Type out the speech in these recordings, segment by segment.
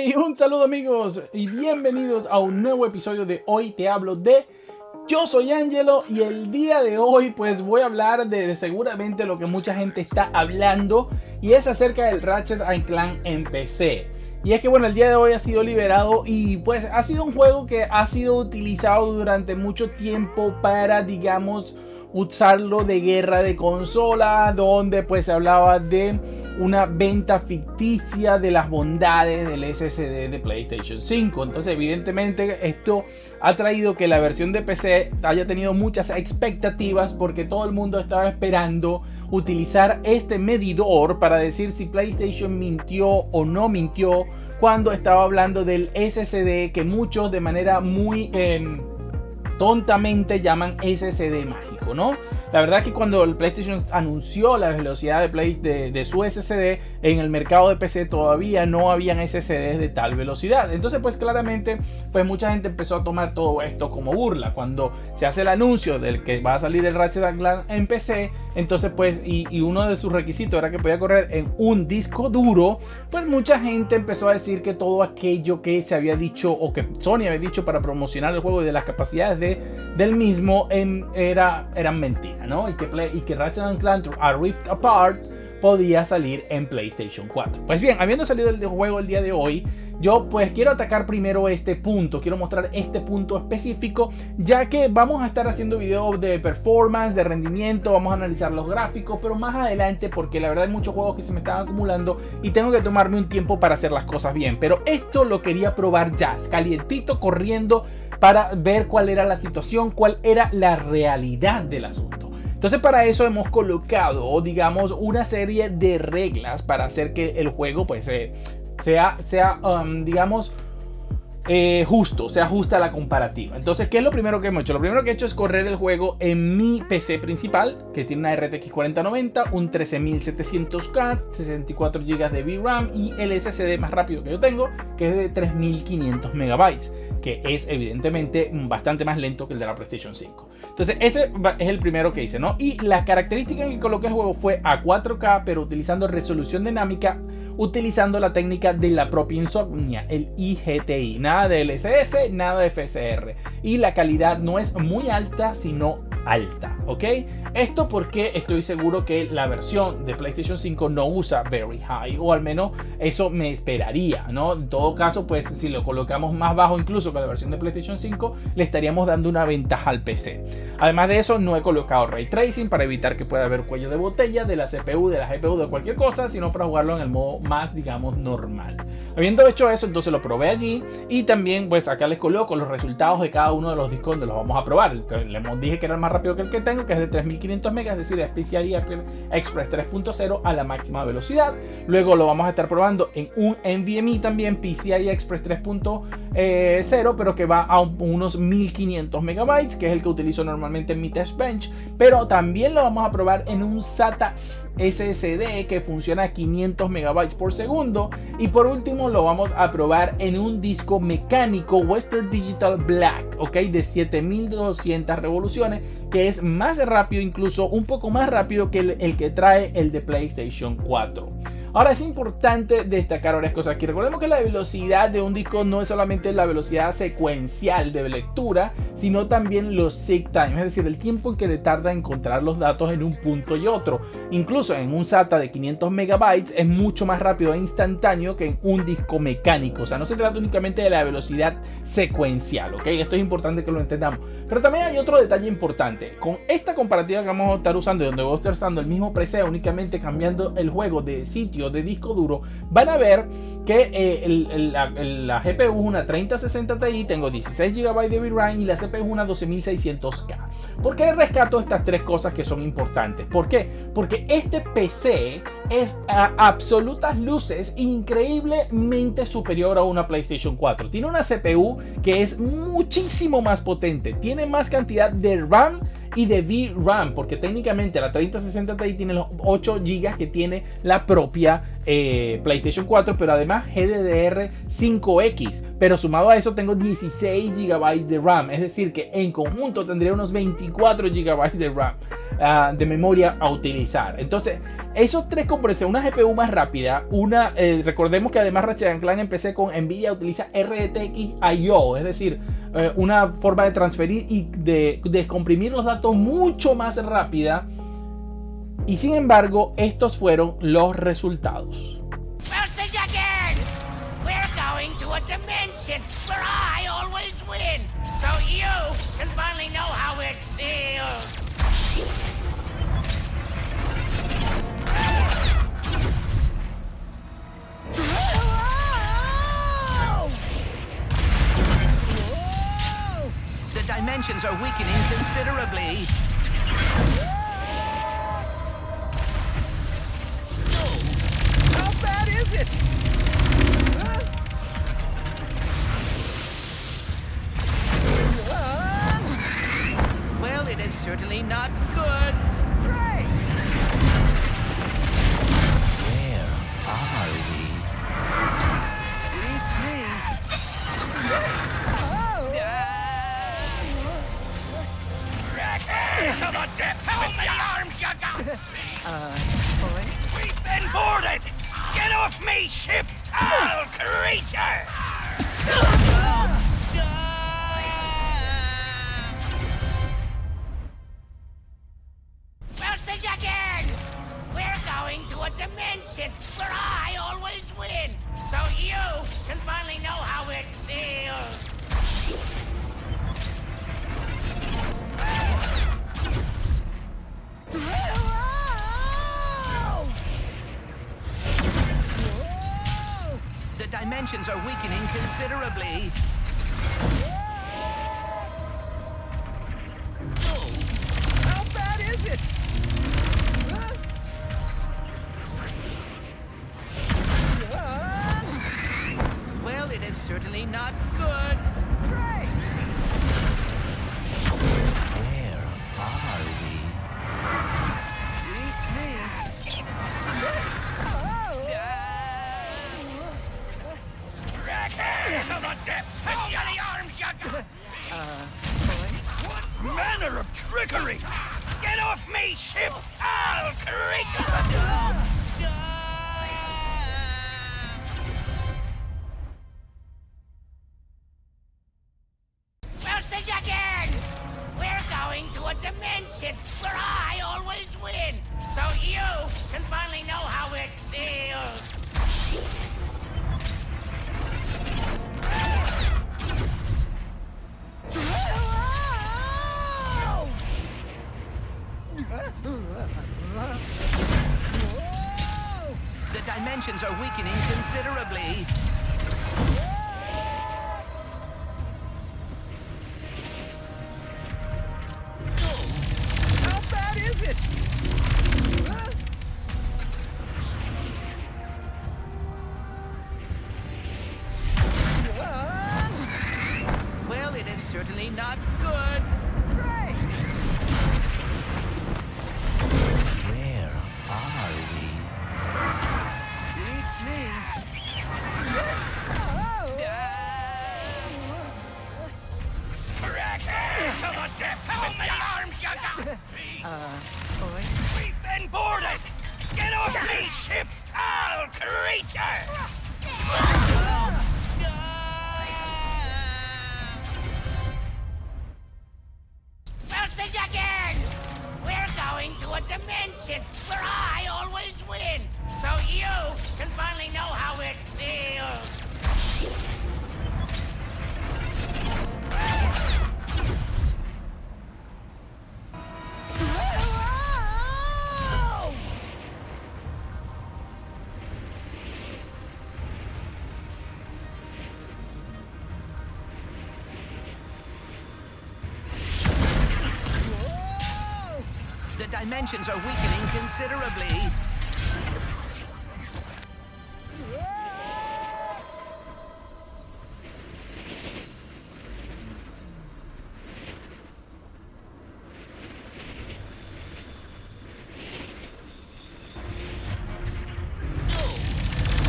Hey, un saludo amigos y bienvenidos a un nuevo episodio de Hoy Te Hablo de... Yo soy Angelo y el día de hoy pues voy a hablar de seguramente lo que mucha gente está hablando y es acerca del Ratchet & Clank en PC. Y es que bueno, el día de hoy ha sido liberado y pues ha sido un juego que ha sido utilizado durante mucho tiempo para, digamos, usarlo de guerra de consola, donde pues se hablaba de una venta ficticia de las bondades del SSD de PlayStation 5. Entonces evidentemente esto ha traído que la versión de PC haya tenido muchas expectativas porque todo el mundo estaba esperando utilizar este medidor para decir si PlayStation mintió o no mintió cuando estaba hablando del SSD que muchos de manera muy tontamente llaman SSD mágico, ¿no? La verdad es que cuando el PlayStation anunció la velocidad de su SSD en el mercado de PC todavía no habían SSDs de tal velocidad. Entonces pues claramente pues mucha gente empezó a tomar todo esto como burla. Cuando se hace el anuncio del que va a salir el Ratchet & Clank en PC, entonces pues y uno de sus requisitos era que podía correr en un disco duro, pues mucha gente empezó a decir que todo aquello que se había dicho o que Sony había dicho para promocionar el juego y de las capacidades del mismo eran mentiras, ¿no? Y que Ratchet & Clank A Rift Apart podía salir en PlayStation 4. Pues bien, habiendo salido el juego el día de hoy, yo pues quiero atacar primero este punto, quiero mostrar este punto específico, ya que vamos a estar haciendo videos de performance, de rendimiento, vamos a analizar los gráficos, pero más adelante, porque la verdad hay muchos juegos que se me están acumulando y tengo que tomarme un tiempo para hacer las cosas bien, pero esto lo quería probar ya, calientito, corriendo, para ver cuál era la situación, cuál era la realidad del asunto. Entonces para eso hemos colocado, digamos, una serie de reglas para hacer que el juego pues sea digamos, justo, sea justa la comparativa. Entonces, ¿qué es lo primero que hemos hecho? Lo primero que he hecho es correr el juego en mi PC principal, que tiene una RTX 4090, un 13700K, 64 GB de VRAM y el SSD más rápido que yo tengo, que es de 3500 MB, que es evidentemente bastante más lento que el de la PlayStation 5. Entonces, ese es el primero que hice, ¿no? Y la característica en que coloqué el juego fue a 4K, pero utilizando resolución dinámica, utilizando la técnica de la propia Insomnia, el IGTI. Nada de LSS, nada de FSR. Y la calidad no es muy alta, sino alta, ¿ok? Esto porque estoy seguro que la versión de PlayStation 5 no usa Very High, o al menos eso me esperaría, ¿no? En todo caso, pues si lo colocamos más bajo incluso que la versión de PlayStation 5, le estaríamos dando una ventaja al PC. Además de eso, no he colocado Ray Tracing para evitar que pueda haber cuello de botella de la CPU, de la GPU, de cualquier cosa, sino para jugarlo en el modo más, digamos, normal. Habiendo hecho eso, entonces lo probé allí y también, pues acá les coloco los resultados de cada uno de los discos donde los vamos a probar. Les dije que era el más rápido que el que tengo, que es de 3500 megas, es decir, PCI Express 3.0 a la máxima velocidad. Luego lo vamos a estar probando en un NVMe también, PCI Express 3.0, pero que va a unos 1500 megabytes, que es el que utilizo normalmente en mi test bench. Pero también lo vamos a probar en un SATA SSD que funciona a 500 megabytes por segundo. Y por último lo vamos a probar en un disco mecánico Western Digital Black, ok, de 7200 revoluciones, que es más rápido, incluso un poco más rápido que el que trae el de PlayStation 4. Ahora es importante destacar varias cosas aquí. Recordemos que la velocidad de un disco no es solamente la velocidad secuencial de lectura, sino también los seek time, es decir, el tiempo en que le tarda encontrar los datos en un punto y otro. Incluso en un SATA de 500 megabytes es mucho más rápido e instantáneo que en un disco mecánico. O sea, no se trata únicamente de la velocidad secuencial, ¿ok? Esto es importante que lo entendamos. Pero también hay otro detalle importante. Con esta comparativa que vamos a estar usando, donde voy a estar usando el mismo preset, únicamente cambiando el juego de sitio de disco duro, van a ver que la GPU es una 3060 Ti, tengo 16 GB de VRAM y la CPU es una 12600K. ¿Por qué rescato estas tres cosas que son importantes? ¿Por qué? Porque este PC es a absolutas luces increíblemente superior a una PlayStation 4. Tiene una CPU que es muchísimo más potente, tiene más cantidad de RAM y de VRAM, porque técnicamente la 3060 Ti tiene los 8 GB que tiene la propia PlayStation 4, pero además GDDR5X, pero sumado a eso tengo 16 GB de RAM, es decir que en conjunto tendría unos 24 GB de RAM. de memoria a utilizar. Entonces, esos tres componentes, una GPU más rápida, recordemos que además Ratchet & Clank en PC con Nvidia utiliza RTX I/O, es decir, una forma de transferir y de descomprimir los datos mucho más rápida. Y sin embargo, estos fueron los resultados. A dimension where I always win, so you can finally know how it feels. The dimensions are weakening considerably. How bad is it? Well, it is certainly not good. Right. Where are we? It's me. To the depths! How many arms you got? Boy? We've been boarded! Get off me ship, foul creature! Well, think again! We're going to a dimension where I always win, so you can finally know how it feels. The dimensions are weakening considerably. How bad is it? Well, it is certainly not good. Right. Where are we? It's me. To the depths! How many arms you got? What manner of trickery? Get off me ship, foul creature! Well, think again! We're going to a dimension where I always win, so you can finally know how it feels. The dimensions are weakening considerably. How bad is it? Well, it is certainly not good. Right. Where are we? It's me. To the depths! How many arms you got? Boy? We've been boarded! Get off me ship, foul creature! Well, think again! We're going to a dimension where I always win, so you can finally know how it feels. The dimensions are weakening considerably.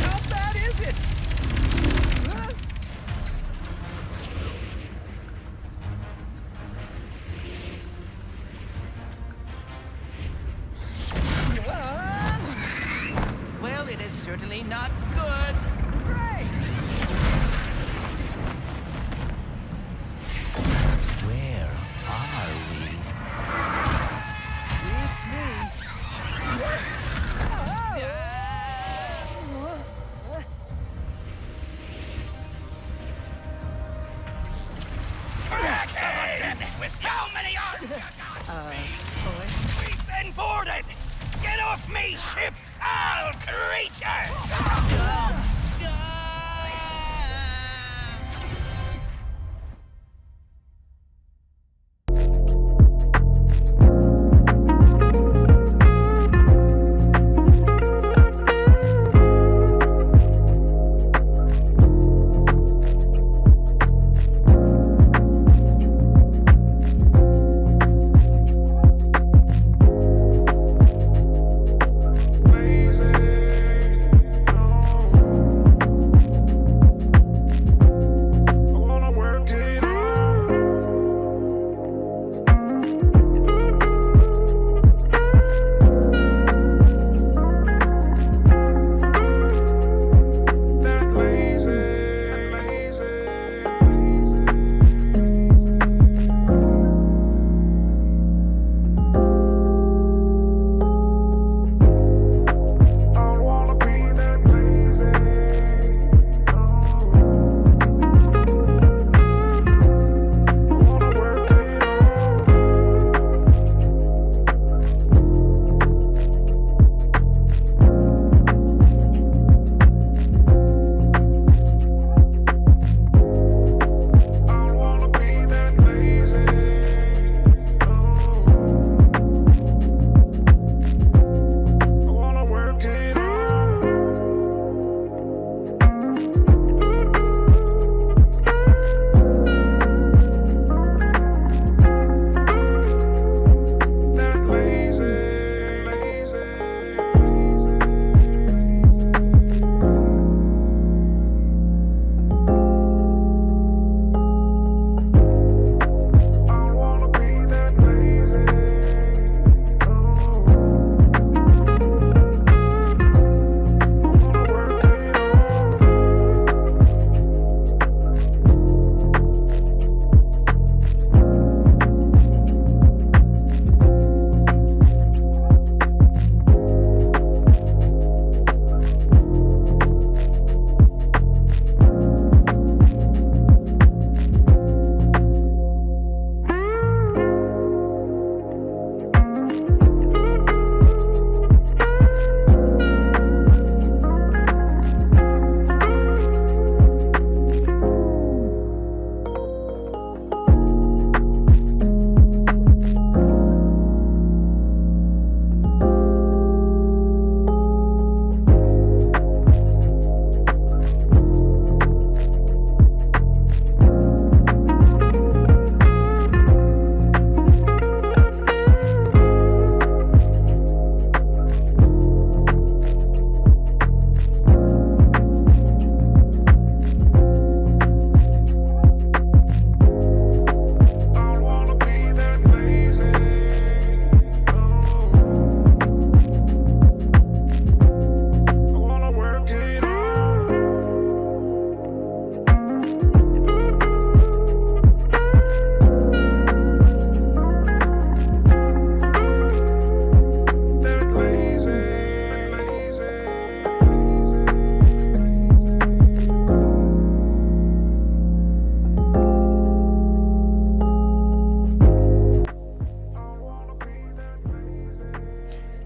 How bad is it? not good. Great! Where are we? It's me. With how many arms you got? We've been boarded! Get off me ship, foul creature!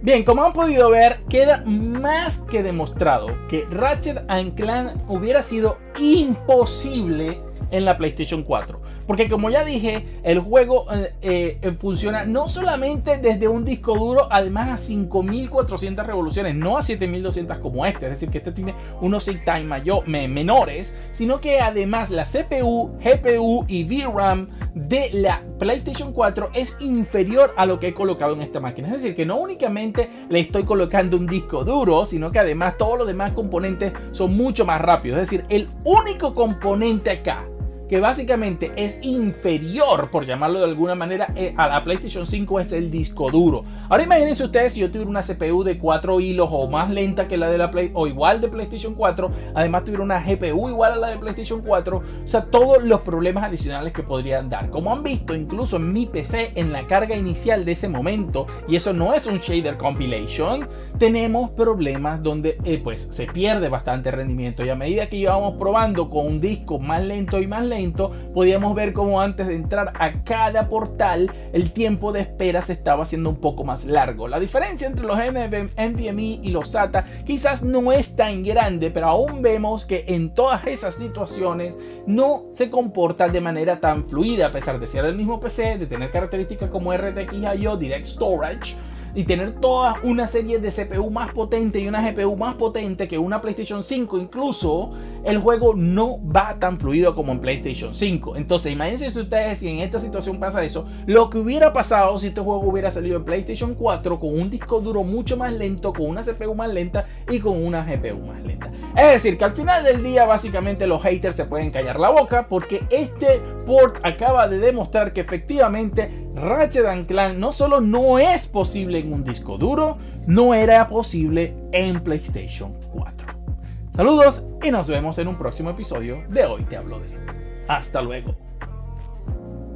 Bien, como han podido ver, queda más que demostrado que Ratchet & Clank hubiera sido imposible en la PlayStation 4. Porque como ya dije, el juego funciona no solamente desde un disco duro, además a 5400 revoluciones, no a 7200 como este. Es decir, que este tiene unos sync time menores, sino que además la CPU, GPU y VRAM de la PlayStation 4 es inferior a lo que he colocado en esta máquina. Es decir, que no únicamente le estoy colocando un disco duro, sino que además todos los demás componentes son mucho más rápidos. Es decir, el único componente acá que básicamente es inferior, por llamarlo de alguna manera, a la PlayStation 5 es el disco duro. Ahora imagínense ustedes si yo tuviera una CPU de 4 hilos o más lenta que la de la o igual de PlayStation 4, además tuviera una GPU igual a la de PlayStation 4, o sea, todos los problemas adicionales que podrían dar. Como han visto, incluso en mi PC, en la carga inicial de ese momento, y eso no es un shader compilation, tenemos problemas donde pues se pierde bastante rendimiento, y a medida que íbamos probando con un disco más lento y más lento, podíamos ver cómo antes de entrar a cada portal el tiempo de espera se estaba haciendo un poco más largo. La diferencia entre los NVMe y los SATA quizás no es tan grande, pero aún vemos que en todas esas situaciones no se comporta de manera tan fluida, a pesar de ser el mismo PC, de tener características como RTX I/O, Direct Storage, y tener toda una serie de CPU más potente y una GPU más potente que una PlayStation 5, incluso el juego no va tan fluido como en PlayStation 5. Entonces imagínense ustedes si en esta situación pasa eso, lo que hubiera pasado si este juego hubiera salido en PlayStation 4 con un disco duro mucho más lento, con una CPU más lenta y con una GPU más lenta. Es decir, que al final del día básicamente los haters se pueden callar la boca, porque este port acaba de demostrar que efectivamente Ratchet & Clank no solo no es posible en un disco duro, no era posible en PlayStation 4. Saludos y nos vemos en un próximo episodio de Hoy Te Hablo De. Hasta luego.